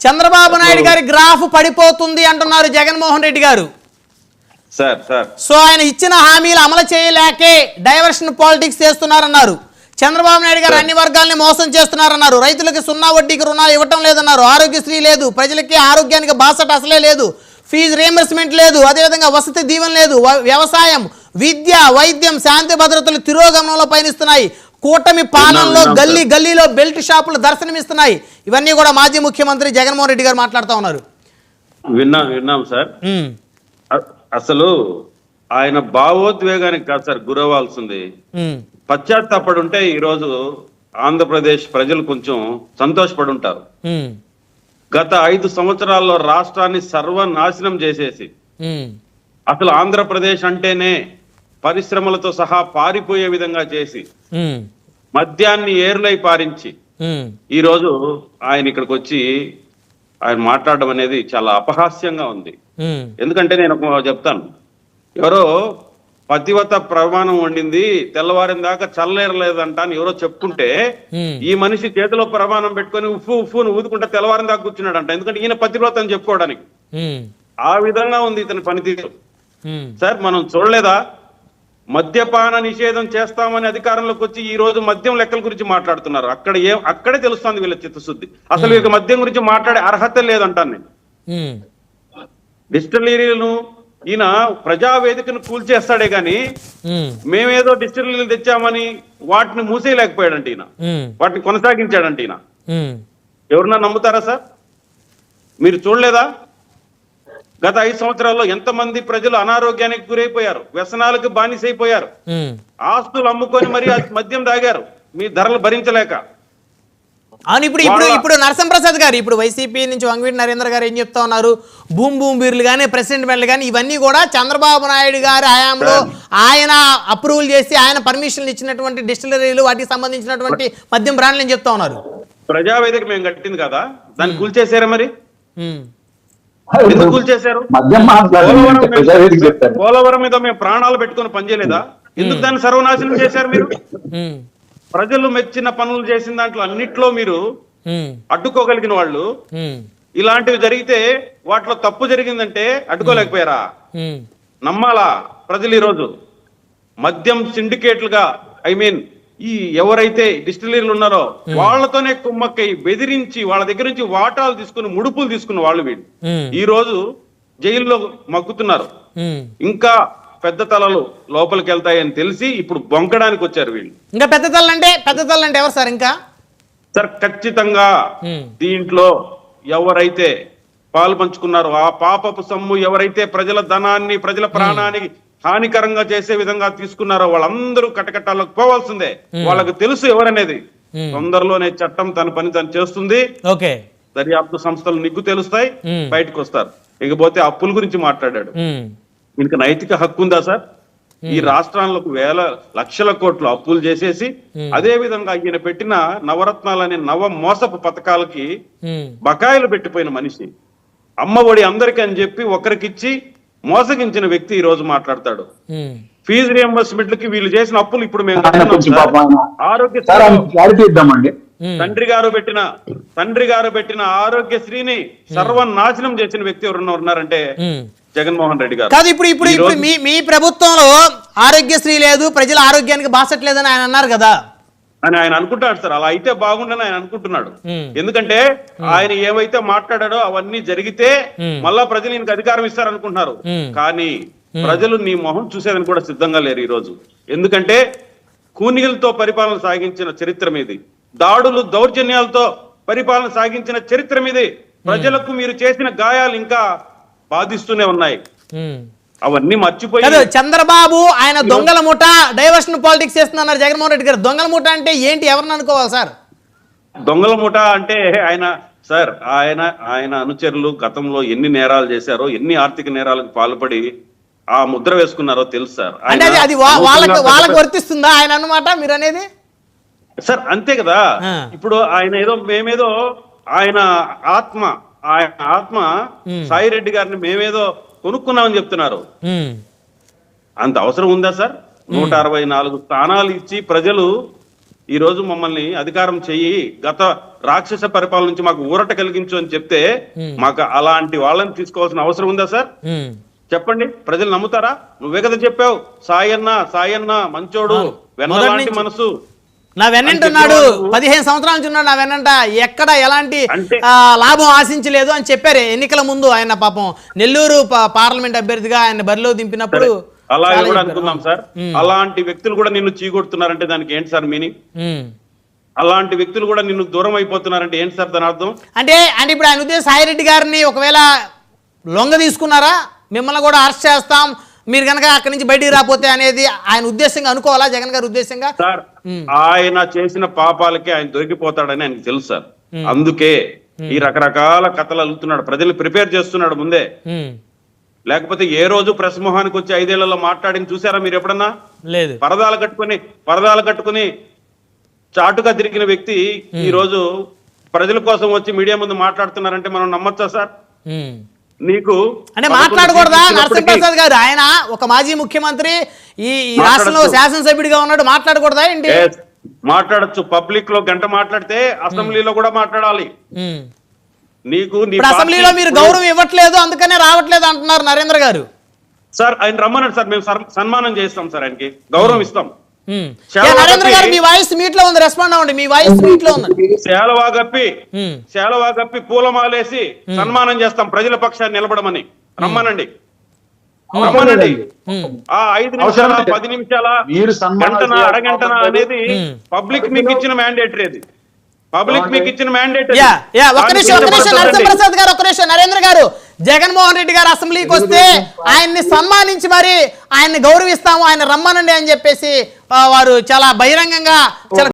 చంద్రబాబు నాయుడు గారి గ్రాఫ్ పడిపోతుంది అంటున్నారు జగన్మోహన్ రెడ్డి గారు. సో ఆయన ఇచ్చిన హామీలు అమలు చేయలేకే డైవర్షన్ పాలిటిక్స్ చేస్తున్నారన్నారు. చంద్రబాబు నాయుడు గారు అన్ని వర్గాల్ని మోసం చేస్తున్నారన్నారు. రైతులకి 0 వడ్డీకి రుణాలు ఇవ్వటం లేదన్నారు. ఆరోగ్యశ్రీ లేదు, ప్రజలకి ఆరోగ్యానికి బాసట అసలే లేదు, ఫీజు రియంబర్స్మెంట్ లేదు, అదేవిధంగా వసతి దీవెన లేదు, వ్యవసాయం, విద్య, వైద్యం, శాంతి భద్రతలు తిరోగమనంలో పయనిస్తున్నాయి. కూటమి పాలనలో గల్లీ గల్లీలో బెల్ట్ షాపులు దర్శనమిస్తున్నాయి. ఇవన్నీ కూడా మాజీ ముఖ్యమంత్రి జగన్మోహన్ రెడ్డి గారు మాట్లాడుతూ ఉన్నారు. విన్నాం సార్. అసలు ఆయన భావోద్వేగానికి కాదు సార్ గురవ్వాల్సింది, పశ్చాత్తాపడి ఉంటే ఈరోజు ఆంధ్రప్రదేశ్ ప్రజలు కొంచెం సంతోషపడి ఉంటారు. గత 5 సంవత్సరాల్లో రాష్ట్రాన్ని సర్వనాశనం చేసేసి అసలు ఆంధ్రప్రదేశ్ అంటేనే పరిశ్రమలతో సహా పారిపోయే విధంగా చేసి మద్యాన్ని ఏర్లై పారించి ఈరోజు ఆయన ఇక్కడికి వచ్చి ఆయన మాట్లాడడం అనేది చాలా అపహాస్యంగా ఉంది. ఎందుకంటే నేను చెప్తాను, ఎవరో పతివత ప్రమాణం వండింది తెల్లవారిన దాకా చల్లేరలేదంట అని ఎవరో చెప్పుకుంటే ఈ మనిషి చేతిలో ప్రమాణం పెట్టుకొని ఉఫ్ఫు ఉఫ్ఫును ఊదుకుంటే తెల్లవారిన దాకా కూర్చున్నాడంట. ఎందుకంటే ఈయన పతివ్రత అని చెప్పుకోవడానికి. ఆ విధంగా ఉంది ఇతని పనితీరు. సార్ మనం చూడలేదా, మద్యపాన నిషేధం చేస్తామని అధికారంలోకి వచ్చి ఈ రోజు మద్యం లెక్కల గురించి మాట్లాడుతున్నారు. అక్కడే తెలుస్తుంది వీళ్ళ చిత్తశుద్ధి. అసలు వీళ్ళకి మద్యం గురించి మాట్లాడే అర్హత లేదంటాను నేను. డిస్టిలరీలను ఈయన ప్రజావేదికను కూల్చేస్తాడే గాని మేమేదో డిస్టిలరీలు తెచ్చామని వాటిని మూసేయలేకపోయాడంట ఈయన, వాటిని కొనసాగించాడంట ఈయన. ఎవరన్నా నమ్ముతారా సార్? మీరు చూడలేదా గత 5 సంవత్సరాల్లో ఎంతమంది ప్రజలు అనారోగ్యానికి గురైపోయారు, వ్యసనాలకు బానిసైపోయారు, ఆస్తులు అమ్ముకొని మరి మద్యం తాగారు మీ ధరలు భరించలేక. అవును, ఇప్పుడు నరసింహప్రసాద్ గారు, ఇప్పుడు వైసీపీ నుంచి వంగవీటి నరేంద్ర గారు ఏం చెప్తా ఉన్నారు, భూమి బీర్లు కానీ ప్రెసిడెంట్ మెడల్ కానీ ఇవన్నీ కూడా చంద్రబాబు నాయుడు గారి హయాంలో ఆయన అప్రూవల్ చేసి ఆయన పర్మిషన్లు ఇచ్చినటువంటి డిస్టిలరీలు వాటికి సంబంధించినటువంటి మద్యం బ్రాండ్లు అని చెప్తా ఉన్నారు. ప్రజావేదిక మేము కట్టింది కదా, దాన్ని కూల్చేసారా? మరి ఎందుకు కూల్చేశారు? పోలవరం మీద మేము ప్రాణాలు పెట్టుకుని పనిచేయలేదా? ఎందుకు దాన్ని సర్వనాశనం చేశారు మీరు? ప్రజలు మెచ్చిన పనులు చేసిన దాంట్లో అన్నిట్లో మీరు అడ్డుకోగలిగిన వాళ్ళు, ఇలాంటివి జరిగితే వాటిలో తప్పు జరిగిందంటే అడ్డుకోలేకపోయారా? నమ్మాలా ప్రజలు? ఈరోజు మద్యం సిండికేట్లుగా ఈ ఎవరైతే డిస్టిలరీలు ఉన్నారో వాళ్లతోనే కుమ్మక్కై బెదిరించి వాళ్ళ దగ్గర నుంచి వాటాలు తీసుకుని ముడుపులు తీసుకున్న వాళ్ళు వీళ్ళు ఈ రోజు జైల్లో మగ్గుతున్నారు. ఇంకా పెద్ద తలలు లోపలికి వెళ్తాయని తెలిసి ఇప్పుడు బొంకడానికి వచ్చారు వీళ్ళు. ఇంకా పెద్ద తలలు అంటే ఎవరు సార్? ఇంకా సార్ ఖచ్చితంగా దీంట్లో ఎవరైతే పాలు పంచుకున్నారో ఆ పాపపు సొమ్ము ఎవరైతే ప్రజల ధనాన్ని ప్రజల ప్రాణానికి హానికరంగా చేసే విధంగా తీసుకున్నారో వాళ్ళందరూ కటకటాలకు పోవాల్సిందే. వాళ్ళకు తెలుసు ఎవరనేది. తొందరలోనే చట్టం తన పని తను చేస్తుంది. దర్యాప్తు సంస్థలు నిగ్గు తెలుస్తాయి, బయటకు వస్తారు. ఇకపోతే అప్పుల గురించి మాట్లాడాడు. ఇంకా నైతిక హక్కు ఉందా సార్? ఈ రాష్ట్రాలకు వేల లక్షల కోట్లు అప్పులు చేసేసి అదే విధంగా ఈయన పెట్టిన నవరత్నాలనే మోసపు పథకాలకి బకాయిలు పెట్టిపోయిన మనిషి, అమ్మఒడి అందరికీ అని చెప్పి ఒకరికిచ్చి మోసగించిన వ్యక్తి ఈ రోజు మాట్లాడతాడు. ఫీజు రియంబర్స్మెంట్లకి వీళ్ళు చేసిన అప్పులు ఇప్పుడు మేము తండ్రి గారు పెట్టిన ఆరోగ్యశ్రీని సర్వనాశనం చేసిన వ్యక్తి ఎవరన్నా ఉన్నారంటే జగన్మోహన్ రెడ్డి గారు. కాదు, ఇప్పుడు మీ ప్రభుత్వంలో ఆరోగ్యశ్రీ లేదు, ప్రజల ఆరోగ్యానికి బాసట్లేదని ఆయన అన్నారు కదా అని ఆయన అనుకుంటాడు సార్. అలా అయితే బాగుండని ఆయన అనుకుంటున్నాడు. ఎందుకంటే ఆయన ఏవైతే మాట్లాడాడో అవన్నీ జరిగితే మళ్ళా ప్రజలు ఈయనకు అధికారం ఇస్తారనుకుంటున్నారు. కానీ ప్రజలు నీ మొహం చూసేదని కూడా సిద్ధంగా లేరు ఈ రోజు. ఎందుకంటే కూనీలతో పరిపాలన సాగించిన చరిత్ర మీది, దాడులు దౌర్జన్యాలతో పరిపాలన సాగించిన చరిత్ర మీది. ప్రజలకు మీరు చేసిన గాయాలు ఇంకా బాధిస్తూనే ఉన్నాయి. అవన్నీ మర్చిపోయి చంద్రబాబు ఆయన దొంగల ముఠ డైవర్షన్ పాలిటిక్స్ చేస్తున్నారు జగన్మోహన్ రెడ్డి గారు. దొంగల ముఠ అంటే ఏంటి, ఎవరిని అనుకోవాలి సార్? దొంగల ముఠ అంటే ఆయన అనుచరులు గతంలో ఎన్ని నేరాలు చేశారో, ఎన్ని ఆర్థిక నేరాలకు పాల్పడి ఆ ముద్ర వేసుకున్నారో తెలుసు సార్. అంటే అది వాళ్ళకి వర్తిస్తుందా ఆయన అన్నమాట మీరు అనేది? సార్ అంతే కదా. ఇప్పుడు మేమేదో ఆయన ఆత్మ సాయిరెడ్డి గారిని మేమేదో కొనుక్కున్నామని చెప్తున్నారు. అంత అవసరం ఉందా సార్? 164 స్థానాలు ఇచ్చి ప్రజలు ఈ రోజు మమ్మల్ని అధికారం చెయ్యి, గత రాక్షస పరిపాలన నుంచి మాకు ఊరట కలిగించు అని చెప్తే మాకు అలాంటి వాళ్ళని తీసుకోవాల్సిన అవసరం ఉందా సార్? చెప్పండి, ప్రజలు నమ్ముతారా? నువ్వే కదా చెప్పావు, సాయన్న మంచోడు, వెన్నలాంటి మనసు. నా వెన్నంటున్నాడు, 15 సంవత్సరాల నుంచి ఉన్నాడు నా వెన్నంట, ఎక్కడ ఎలాంటి లాభం ఆశించలేదు అని చెప్పారు ఎన్నికల ముందు. ఆయన పాపం నెల్లూరు పార్లమెంట్ అభ్యర్థిగా ఆయన బరిలో దింపినప్పుడు. అలాగే కూడా అనుకుందాం సార్, అలాంటి వ్యక్తులు కూడా నిన్ను చీకొడుతున్నారంటే దానికి ఏంటి సార్ మీనింగ్? అలాంటి వ్యక్తులు కూడా నిన్ను దూరం అయిపోతున్నారంటే ఏంటి సార్ దాని అర్థం? అంటే ఇప్పుడు ఆయన ఉద్దేశం సాయిరెడ్డి గారిని ఒకవేళ లొంగ తీసుకున్నారా, మిమ్మల్ని కూడా అరెస్ట్ చేస్తాం మీరు కనుక అక్కడి నుంచి బయటికి రాకపోతే అనేది ఆయన ఉద్దేశంగా అనుకోవాలా, జగన్ గారి ఉద్దేశంగా? సార్ ఆయన చేసిన పాపాలకి ఆయన దొరికిపోతాడని ఆయనకు తెలుసు సార్. అందుకే ఈ రకరకాల కథలు అల్లుతున్నాడు, ప్రజలు ప్రిపేర్ చేస్తున్నాడు ముందే. లేకపోతే ఏ రోజు ప్రెస్ మొహానికి వచ్చి 5 ఏళ్లలో మాట్లాడింది చూసారా మీరు ఎప్పుడన్నా? లేదు. పరదాలు కట్టుకుని చాటుగా తిరిగిన వ్యక్తి ఈ రోజు ప్రజల కోసం వచ్చి మీడియా ముందు మాట్లాడుతున్నారంటే మనం నమ్మచ్చా సార్? నీకు అంటే మాట్లాడకూడదా నరసింహప్రసాద్ గారు? ఆయన ఒక మాజీ ముఖ్యమంత్రి, ఈ రాష్ట్రంలో శాసనసభ్యుడిగా ఉన్నాడు, మాట్లాడకూడదా ఏంటి? మాట్లాడచ్చు. పబ్లిక్ లో గంట మాట్లాడితే అసెంబ్లీలో కూడా మాట్లాడాలి. నీకు అసెంబ్లీలో మీరు గౌరవం ఇవ్వట్లేదు అందుకనే రావట్లేదు అంటున్నారు నరేంద్ర గారు. సార్ ఆయన రమ్మన్నాడు సార్, మేము సన్మానం చేస్తాం సార్, ఆయనకి గౌరవం ఇస్తాం. నరేంద్ర గారు మీ వాయిస్ మీట్ లో ఉంది, రెస్పాండ్ అవ్వండి. మీ వాయిస్ మీట్ లో ఉంది. శాలవా గప్పి పూలమాలేసి సన్మానం చేస్తాం, ప్రజల పక్షాన్ని నిలబడమని. రమ్మనండి. ఆ 5 నిమిషాల 10 నిమిషాల గంటన అరగంటన అనేది పబ్లిక్ మీకు ఇచ్చిన మ్యాండేటరీ. అది పబ్లిక్ మీకు ఇచ్చిన మ్యాండేటరీ. ఒక్క నిమిషం నరసింహప్రసాద్ గారు, ఒక్క నిమిషం. నరేంద్ర గారు, జగన్మోహన్ రెడ్డి గారు అసెంబ్లీకి వస్తే ఆయన్ని సన్మానించి మరి ఆయన్ని గౌరవిస్తాము, ఆయన రమ్మనండి అని చెప్పేసి వారు చాలా బహిరంగంగా చాలా